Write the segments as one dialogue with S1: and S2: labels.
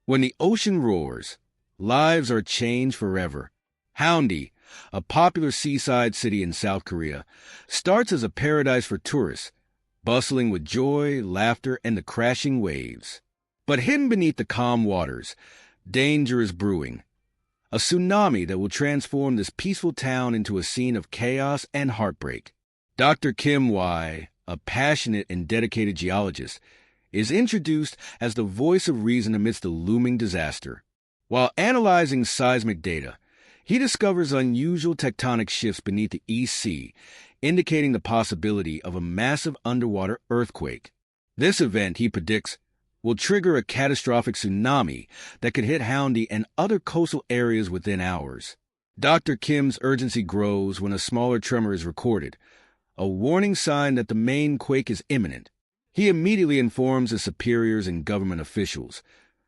S1: When the ocean roars, lives are changed forever. Haeundae, a popular seaside city in South Korea, starts as a paradise for tourists, bustling with joy, laughter, and the crashing waves. But hidden beneath the calm waters, danger is brewing. A tsunami that will transform this peaceful town into a scene of chaos and heartbreak. Dr. Kim Wai, a passionate and dedicated geologist, is introduced as the voice of reason amidst the looming disaster. While analyzing seismic data, he discovers unusual tectonic shifts beneath the East Sea, indicating the possibility of a massive underwater earthquake. This event, he predicts, will trigger a catastrophic tsunami that could hit Haeundae and other coastal areas within hours. Dr. Kim's urgency grows when a smaller tremor is recorded, a warning sign that the main quake is imminent. He immediately informs his superiors and government officials,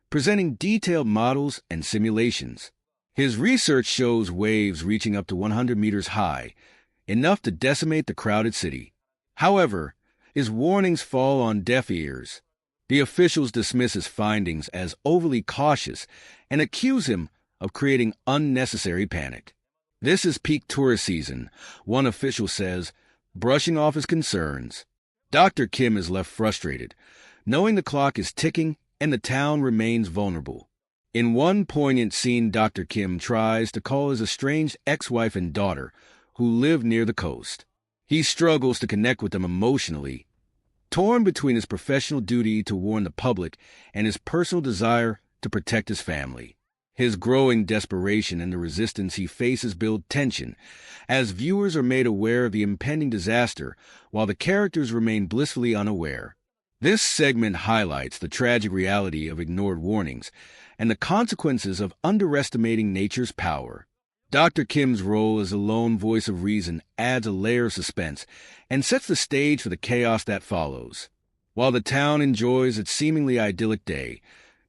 S1: presenting detailed models and simulations. His research shows waves reaching up to 100 meters high, enough to decimate the crowded city. However, his warnings fall on deaf ears. The officials dismiss his findings as overly cautious and accuse him of creating unnecessary panic. This is peak tourist season, one official says, brushing off his concerns. Dr. Kim is left frustrated, knowing the clock is ticking and the town remains vulnerable. In one poignant scene, Dr. Kim tries to call his estranged ex-wife and daughter, who live near the coast. He struggles to connect with them emotionally, torn between his professional duty to warn the public and his personal desire to protect his family. His growing desperation and the resistance he faces build tension, as viewers are made aware of the impending disaster while the characters remain blissfully unaware. This segment highlights the tragic reality of ignored warnings and the consequences of underestimating nature's power. Dr. Kim's role as a lone voice of reason adds a layer of suspense and sets the stage for the chaos that follows. While the town enjoys its seemingly idyllic day,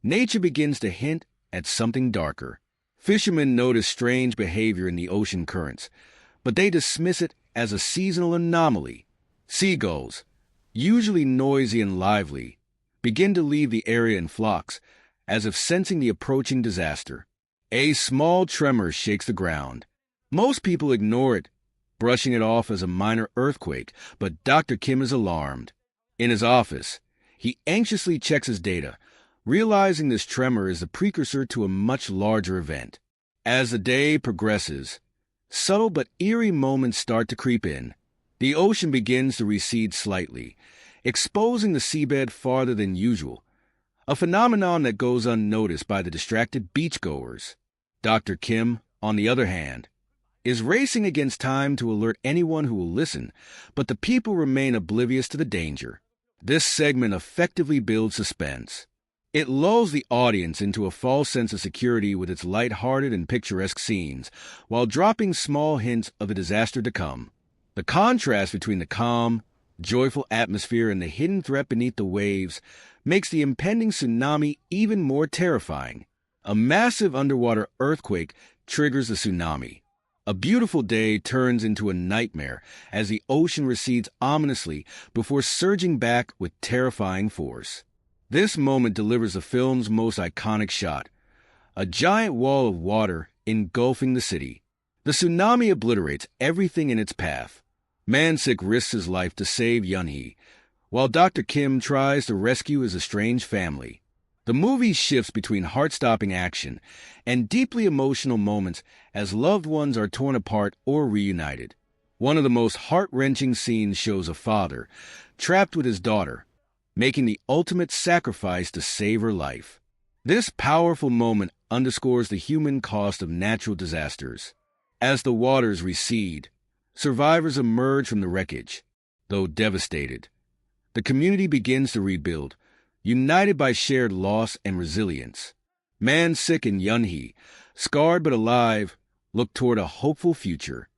S1: nature begins to hint at something darker. Fishermen notice strange behavior in the ocean currents, but they dismiss it as a seasonal anomaly. Seagulls, usually noisy and lively, begin to leave the area in flocks, as if sensing the approaching disaster. A small tremor shakes the ground. Most people ignore it, brushing it off as a minor earthquake, but Dr. Kim is alarmed. In his office, he anxiously checks his data, realizing this tremor is the precursor to a much larger event. As the day progresses, subtle but eerie moments start to creep in. The ocean begins to recede slightly, exposing the seabed farther than usual, a phenomenon that goes unnoticed by the distracted beachgoers. Dr. Kim, on the other hand, is racing against time to alert anyone who will listen, but the people remain oblivious to the danger. This segment effectively builds suspense. It lulls the audience into a false sense of security with its light-hearted and picturesque scenes, while dropping small hints of the disaster to come. The contrast between the calm, joyful atmosphere and the hidden threat beneath the waves makes the impending tsunami even more terrifying. A massive underwater earthquake triggers the tsunami. A beautiful day turns into a nightmare as the ocean recedes ominously before surging back with terrifying force. This moment delivers the film's most iconic shot, a giant wall of water engulfing the city. The tsunami obliterates everything in its path. Man-Sik risks his life to save Yunhee, while Dr. Kim tries to rescue his estranged family. The movie shifts between heart-stopping action and deeply emotional moments as loved ones are torn apart or reunited. One of the most heart-wrenching scenes shows a father trapped with his daughter, making the ultimate sacrifice to save her life. This powerful moment underscores the human cost of natural disasters. As the waters recede, survivors emerge from the wreckage. Though devastated, the community begins to rebuild, united by shared loss and resilience. Man-Sik and Yunhee, scarred but alive, look toward a hopeful future.